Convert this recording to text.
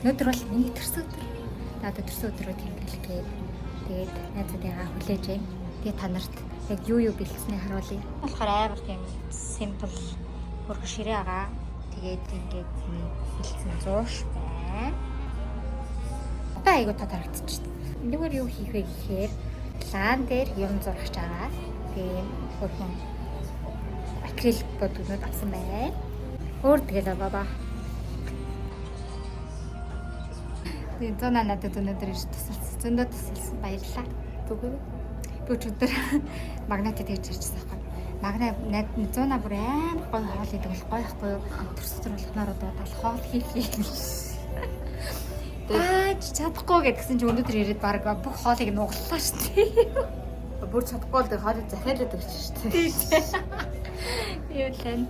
Өнөөдөр бол миний төрсөн өдөр. Надад төрсөн өдрөө тэмдэглэгээ. Тэгээд найзуудыгаа хүлээж. Тэгээд та нарт яг юу бэлдсэнийг харуулъя. Болохоор амар тийм simple хөргө ширээ байгаа. Тэгээд ингээд бэлдсэн зууш байна. Одоо айгуу та харагдчихна. Энэгээр юу хийх вэ гэхээр план дээр юм зурагч байгаа. Тэгээд хөрхөн акрил бодгонод авсан байна. Өөр тэгэл баба. Зона надад өнөөдөр ирж тусалсан. Зөндөө тусалсан. Баярлалаа. Бүгд өдөр магнат тэгж ирчихсэн байхгүй. Магнат зона бүр амар гой хоол идэг бол гой ихгүй юу? Төрсөөр болохноор одоо хоол хийх. Чадахгүй гэдгсэн чи өнөөдөр ирээд баг бүх хоолыг нуглалаа шүү дээ. Бүр чадахгүй л дээ хоолыг захиалаад өгч шүү дээ. Юу лэн.